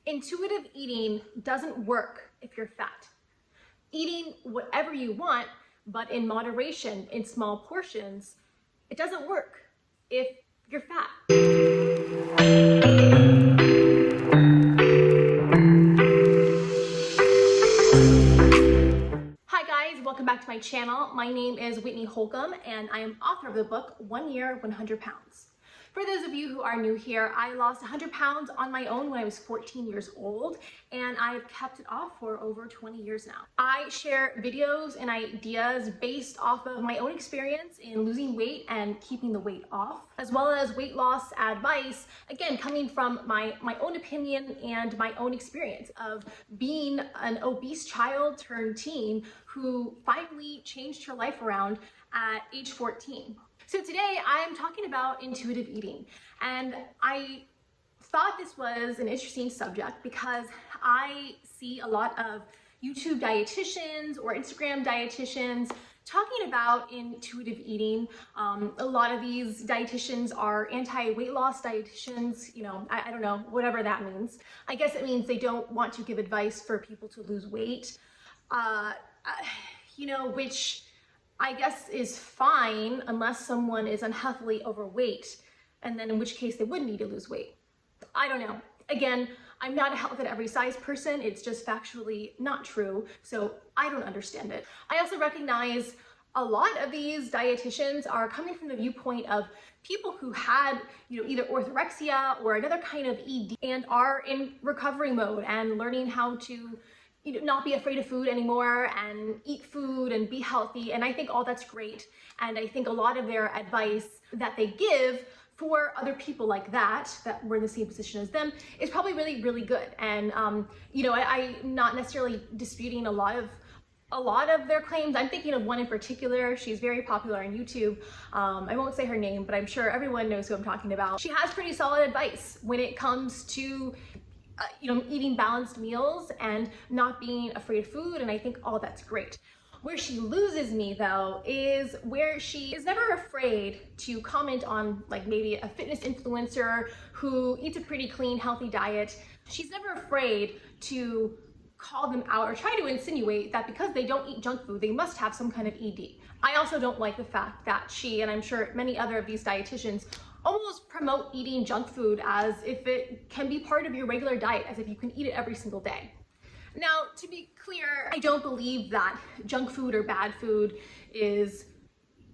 Intuitive eating doesn't work if you're fat. Eating whatever you want, but in moderation, in small portions, it doesn't work if you're fat. Hi guys, welcome back to my channel. My name is Whitney Holcomb and I am author of the book, 1 Year, 100 Pounds. For those of you who are new here, I lost 100 pounds on my own when I was 14 years old, and I've kept it off for over 20 years now. I share videos and ideas based off of my own experience in losing weight and keeping the weight off, as well as weight loss advice, again, coming from my own opinion and my own experience of being an obese child turned teen who finally changed her life around at age 14. So today I'm talking about intuitive eating, and I thought this was an interesting subject because I see a lot of YouTube dietitians or Instagram dietitians talking about intuitive eating. A lot of these dietitians are anti-weight loss dietitians, I don't know, whatever that means. I guess it means they don't want to give advice for people to lose weight, which I guess is fine unless someone is unhealthily overweight, and then in which case they would need to lose weight. I don't know. Again, I'm not a health at every size person. It's just factually not true, so I don't understand it. I also recognize a lot of these dietitians are coming from the viewpoint of people who had, either orthorexia or another kind of ED and are in recovery mode and learning how to not be afraid of food anymore and eat food and be healthy. And I think all that's great. And I think a lot of their advice that they give for other people like that were in the same position as them is probably really, really good. And, I'm not necessarily disputing a lot of their claims. I'm thinking of one in particular. She's very popular on YouTube. I won't say her name, but I'm sure everyone knows who I'm talking about. She has pretty solid advice when it comes to eating balanced meals and not being afraid of food, and I think all that's great. Where she loses me though is where she is never afraid to comment on maybe a fitness influencer who eats a pretty clean, healthy diet. She's never afraid to call them out or try to insinuate that because they don't eat junk food, they must have some kind of ED. I also don't like the fact that she, and I'm sure many other of these dietitians, almost promote eating junk food as if it can be part of your regular diet, as if you can eat it every single day. Now, to be clear, I don't believe that junk food or bad food is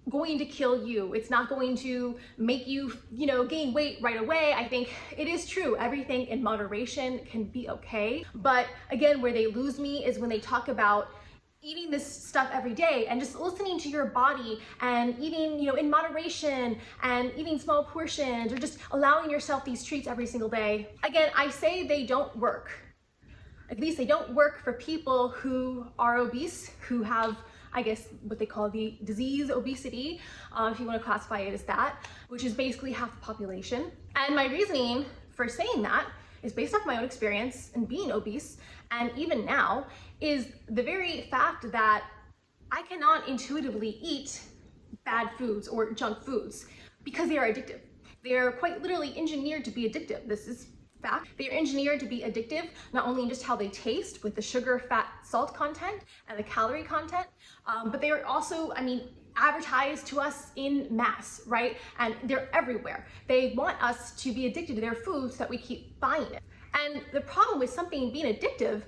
going to kill you. It's not going to make you, gain weight right away. I think it is true. Everything in moderation can be okay. But again, where they lose me is when they talk about eating this stuff every day and just listening to your body and eating, in moderation and eating small portions or just allowing yourself these treats every single day. Again, I say they don't work. At least they don't work for people who are obese, who have, I guess, what they call the disease obesity, if you want to classify it as that, which is basically half the population. And my reasoning for saying that is based off my own experience in being obese, and even now, is the very fact that I cannot intuitively eat bad foods or junk foods because they are addictive. They are quite literally engineered to be addictive. This is fact. They are engineered to be addictive, not only in just how they taste with the sugar, fat, salt content and the calorie content, but they are also, advertised to us in mass, right? And they're everywhere. They want us to be addicted to their food so that we keep buying it. And the problem with something being addictive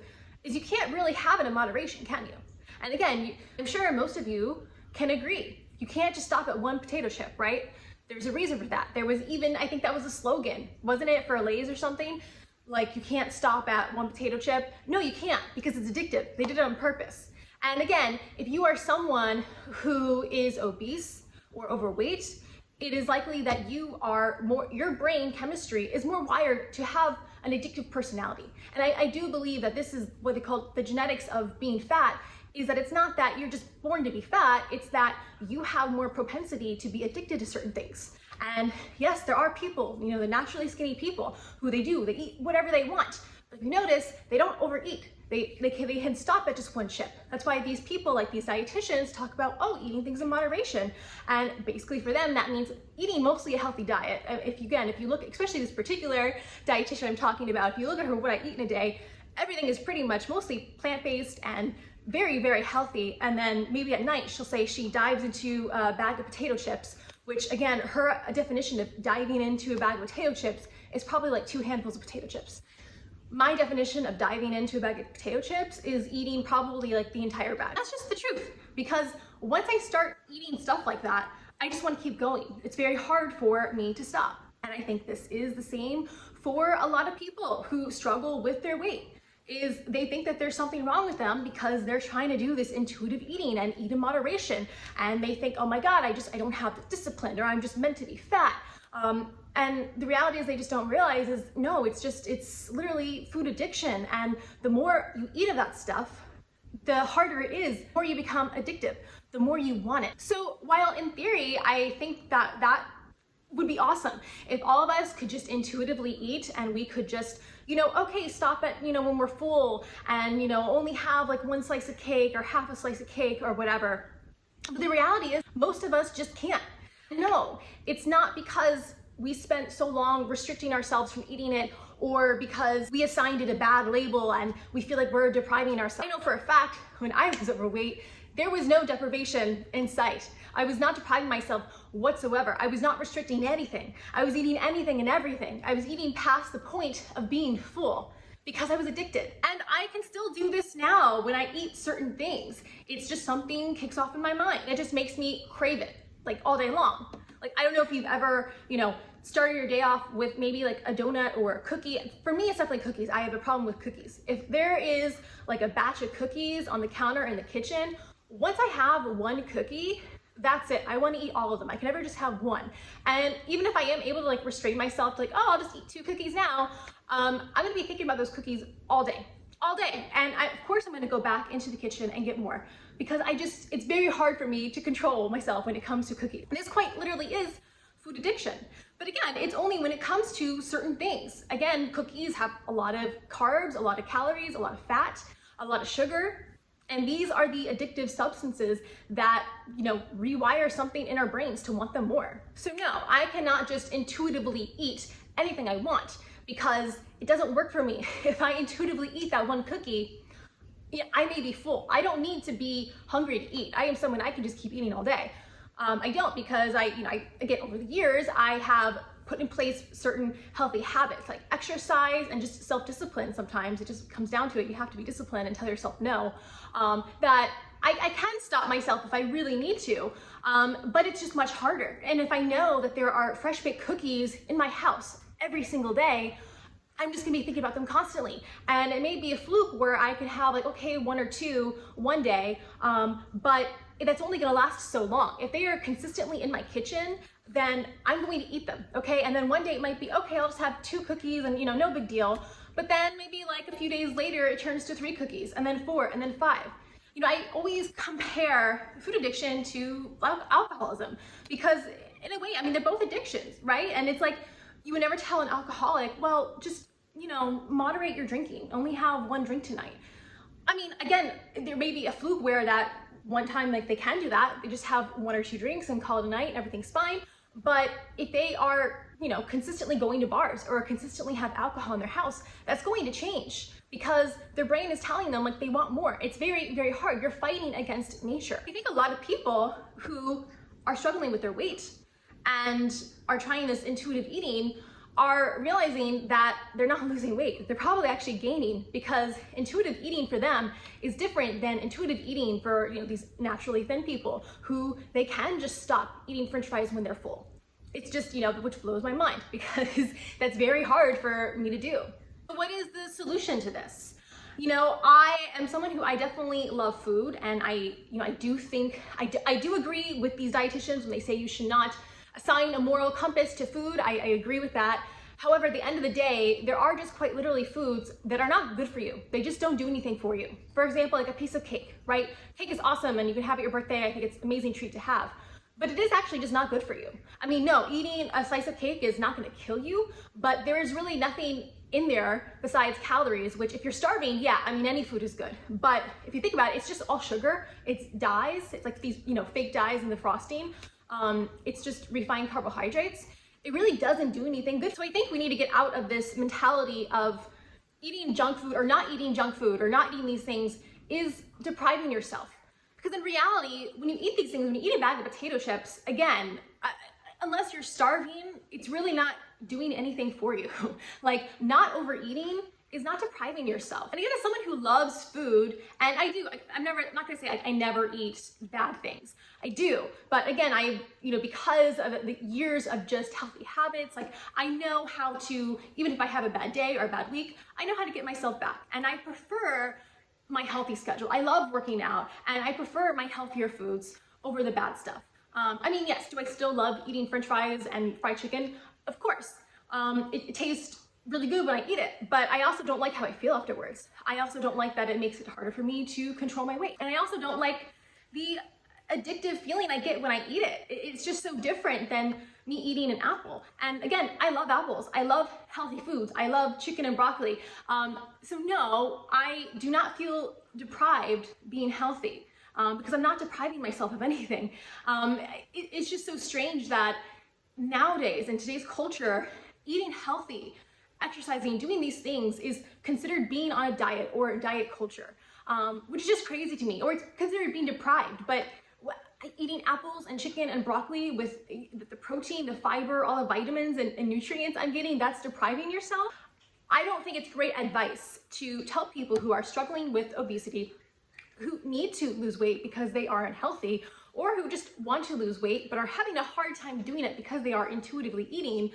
is you can't really have it in moderation, can you? And again, I'm sure most of you can agree. You can't just stop at one potato chip, right? There's a reason for that. There was even, I think that was a slogan, wasn't it, for Lay's or something? Like, you can't stop at one potato chip. No, you can't, because it's addictive. They did it on purpose. And again, if you are someone who is obese or overweight, it is likely that your brain chemistry is more wired to have an addictive personality. And I do believe that this is what they call the genetics of being fat, is that it's not that you're just born to be fat, it's that you have more propensity to be addicted to certain things. And yes, there are people, the naturally skinny people, they eat whatever they want. But if you notice, they don't overeat. They can stop at just one chip. That's why these people, like these dietitians, talk about, oh, eating things in moderation. And basically for them, that means eating mostly a healthy diet. If you look, especially this particular dietitian I'm talking about, if you look at her, what I eat in a day, everything is pretty much mostly plant-based and very, very healthy. And then maybe at night, she'll say she dives into a bag of potato chips, which again, her definition of diving into a bag of potato chips is probably like 2 handfuls of potato chips. My definition of diving into a bag of potato chips is eating probably like the entire bag. That's just the truth, because once I start eating stuff like that, I just want to keep going. It's very hard for me to stop. And I think this is the same for a lot of people who struggle with their weight. Is they think that there's something wrong with them because they're trying to do this intuitive eating and eat in moderation. And they think, oh my God, I don't have the discipline, or I'm just meant to be fat. And the reality is they just don't realize is, no, it's literally food addiction. And the more you eat of that stuff, the harder it is, the more you become addictive, the more you want it. So while in theory, I think that would be awesome if all of us could just intuitively eat, and we could just, okay, stop at, when we're full, and, only have like 1 slice of cake or half a slice of cake or whatever. But the reality is most of us just can't. No, it's not because we spent so long restricting ourselves from eating it, or because we assigned it a bad label and we feel like we're depriving ourselves. I know for a fact, when I was overweight, there was no deprivation in sight. I was not depriving myself whatsoever. I was not restricting anything. I was eating anything and everything. I was eating past the point of being full because I was addicted. And I can still do this now when I eat certain things. It's just something kicks off in my mind. It just makes me crave it, like all day long. Like, I don't know if you've ever, started your day off with maybe like a donut or a cookie. For me, it's definitely cookies. I have a problem with cookies. If there is like a batch of cookies on the counter in the kitchen, once I have one cookie, that's it. I want to eat all of them. I can never just have one. And even if I am able to like restrain myself to like, oh, I'll just eat 2 cookies now, I'm going to be thinking about those cookies all day. And of course I'm going to go back into the kitchen and get more, because it's very hard for me to control myself when it comes to cookies. And this quite literally is food addiction. But again, it's only when it comes to certain things. Again, cookies have a lot of carbs, a lot of calories, a lot of fat, a lot of sugar. And these are the addictive substances that, rewire something in our brains to want them more. So no, I cannot just intuitively eat anything I want, because it doesn't work for me. If I intuitively eat that one cookie, I may be full. I don't need to be hungry to eat. I am someone I can just keep eating all day. I don't, because again, over the years, I have put in place certain healthy habits like exercise and just self-discipline. Sometimes it just comes down to it. You have to be disciplined and tell yourself no, that I can stop myself if I really need to, but it's just much harder. And if I know that there are fresh baked cookies in my house every single day, I'm just gonna be thinking about them constantly. And it may be a fluke where I could have like, okay, 1 or 2 one day, but that's only gonna last so long. If they are consistently in my kitchen, then I'm going to eat them, okay? And then one day it might be, okay, I'll just have 2 cookies and no big deal. But then maybe like a few days later, it turns to 3 cookies, and then 4, and then 5. I always compare food addiction to alcoholism, because in a way, they're both addictions, right? And it's like, you would never tell an alcoholic, well, just, moderate your drinking, only have 1 drink tonight. Again, there may be a fluke where that one time, like, they can do that, they just have 1 or 2 drinks and call it a night and everything's fine. But if they are, consistently going to bars or consistently have alcohol in their house, that's going to change, because their brain is telling them like they want more. It's very, very hard. You're fighting against nature. I think a lot of people who are struggling with their weight and are trying this intuitive eating are realizing that they're not losing weight. They're probably actually gaining, because intuitive eating for them is different than intuitive eating for these naturally thin people who they can just stop eating French fries when they're full. It's just, which blows my mind, because that's very hard for me to do. But what is the solution to this? I am someone who I definitely love food, and I do think, I do agree with these dietitians when they say you should not assign a moral compass to food. I agree with that. However, at the end of the day, there are just quite literally foods that are not good for you. They just don't do anything for you. For example, like a piece of cake, right? Cake is awesome and you can have it at your birthday. I think it's an amazing treat to have. But it is actually just not good for you. No, eating a slice of cake is not gonna kill you, but there is really nothing in there besides calories, which if you're starving, yeah, I mean, any food is good. But if you think about it, it's just all sugar. It's dyes. It's like these, fake dyes in the frosting. It's just refined carbohydrates. It really doesn't do anything good. So I think we need to get out of this mentality of eating junk food or not eating junk food or not eating these things is depriving yourself. Because in reality, when you eat these things, when you eat a bag of potato chips, again, unless you're starving, it's really not doing anything for you. Like, not overeating is not depriving yourself. And again, as someone who loves food, and I'm not gonna say I never eat bad things. I do, but again, because of the years of just healthy habits, like I know how to, even if I have a bad day or a bad week, I know how to get myself back. And I prefer my healthy schedule. I love working out, and I prefer my healthier foods over the bad stuff. Yes, do I still love eating French fries and fried chicken? Of course. It tastes really good when I eat it, but I also don't like how I feel afterwards. I also don't like that it makes it harder for me to control my weight. And I also don't like the addictive feeling I get when I eat it. It's just so different than me eating an apple. And again, I love apples. I love healthy foods. I love chicken and broccoli. So no, I do not feel deprived being healthy because I'm not depriving myself of anything. It's just so strange that nowadays in today's culture, eating healthy, exercising, doing these things is considered being on a diet or a diet culture, which is just crazy to me, or it's considered being deprived. But eating apples and chicken and broccoli with the protein, the fiber, all the vitamins and nutrients I'm getting, that's depriving yourself. I don't think it's great advice to tell people who are struggling with obesity, who need to lose weight because they are unhealthy, or who just want to lose weight but are having a hard time doing it because they are intuitively eating.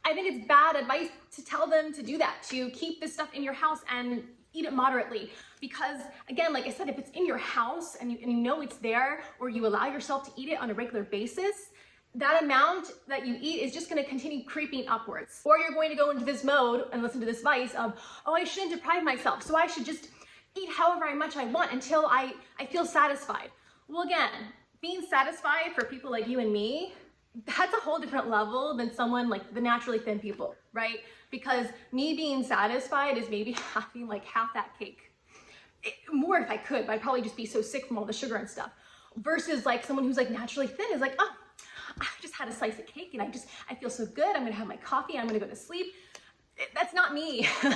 I think it's bad advice to tell them to do that, to keep this stuff in your house and eat it moderately. Because again, like I said, if it's in your house and you know it's there, or you allow yourself to eat it on a regular basis, that amount that you eat is just going to continue creeping upwards. Or you're going to go into this mode and listen to this vice of, oh, I shouldn't deprive myself, so I should just eat however much I want until I feel satisfied. Well, again, being satisfied for people like you and me, that's a whole different level than someone like the naturally thin people, right? Because me being satisfied is maybe having like half that cake. More if I could, but I'd probably just be so sick from all the sugar and stuff. Versus like someone who's like naturally thin is like, oh, I just had a slice of cake and I feel so good. I'm gonna have my coffee and I'm gonna go to sleep. That's not me. And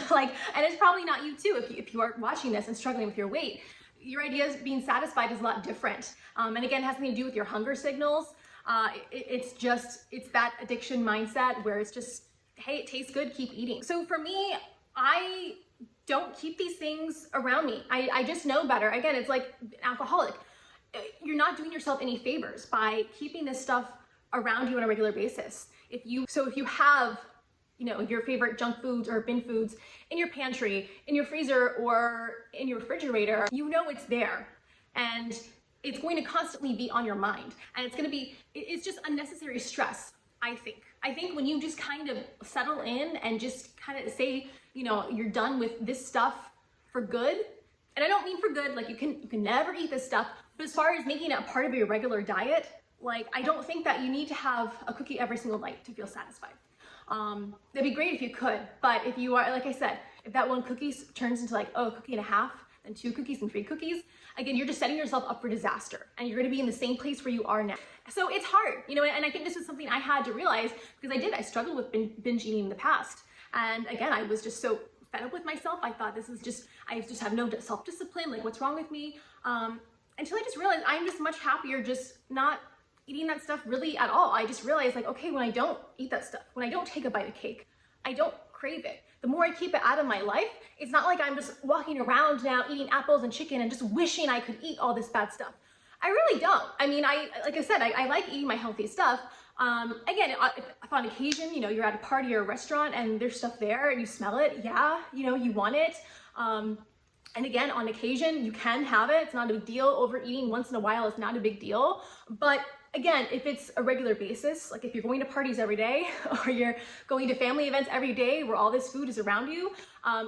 it's probably not you too. If you are watching this and struggling with your weight, your idea of being satisfied is a lot different. And again, it has something to do with your hunger signals. It's that addiction mindset where it's just, hey, it tastes good, keep eating. So for me, I don't keep these things around me. I just know better. Again, it's like an alcoholic. You're not doing yourself any favors by keeping this stuff around you on a regular basis. If you have, your favorite junk foods or bin foods in your pantry, in your freezer, or in your refrigerator, it's there. And it's going to constantly be on your mind. And it's just unnecessary stress, I think. I think when you just kind of settle in and just kind of say, you're done with this stuff for good. And I don't mean for good, like you can never eat this stuff, but as far as making it a part of your regular diet, like I don't think that you need to have a cookie every single night to feel satisfied. That'd be great if you could, but if you are, like I said, if that one cookie turns into like, a cookie and a half, then 2 cookies and 3 cookies, again, you're just setting yourself up for disaster and you're gonna be in the same place where you are now. So it's hard, and I think this was something I had to realize because I struggled with binge eating in the past. And again, I was just so fed up with myself. I thought I just have no self-discipline, like what's wrong with me? Until I just realized I'm just much happier just not eating that stuff really at all. I just realized like, okay, when I don't eat that stuff, when I don't take a bite of cake, I don't crave it. The more I keep it out of my life, it's not like I'm just walking around now eating apples and chicken and just wishing I could eat all this bad stuff. I really don't. I mean, like I said, I like eating my healthy stuff. Again, if on occasion, you're at a party or a restaurant and there's stuff there and you smell it, yeah, you want it. And again, on occasion, you can have it. It's not a big deal. Overeating once in a while is not a big deal. But again, if it's a regular basis, like if you're going to parties every day or you're going to family events every day where all this food is around you,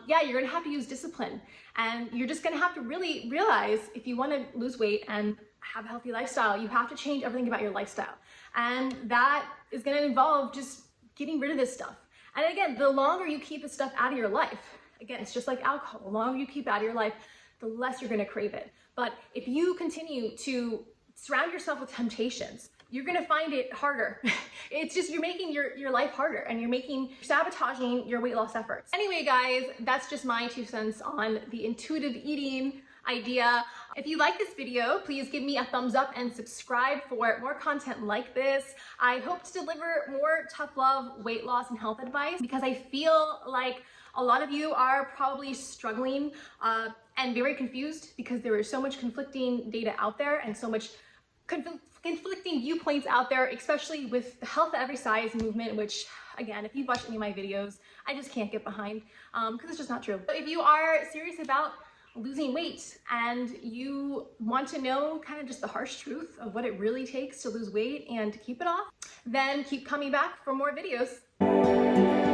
yeah, you're gonna have to use discipline. And you're just gonna have to really realize if you wanna lose weight and have a healthy lifestyle, you have to change everything about your lifestyle. And that is gonna involve just getting rid of this stuff. And again, the longer you keep this stuff out of your life, again, it's just like alcohol. The longer you keep it out of your life, the less you're gonna crave it. But if you continue to surround yourself with temptations, you're gonna find it harder. It's just, you're making your life harder, and you're sabotaging your weight loss efforts. Anyway, guys, that's just my 2 cents on the intuitive eating idea. If you like this video, please give me a thumbs up and subscribe for more content like this. I hope to deliver more tough love, weight loss, and health advice, because I feel like a lot of you are probably struggling and very confused because there is so much conflicting data out there and so much conflicting viewpoints out there, especially with the health at every size movement, which, again, if you've watched any of my videos, I just can't get behind because it's just not true. But if you are serious about losing weight and you want to know kind of just the harsh truth of what it really takes to lose weight and to keep it off, then keep coming back for more videos.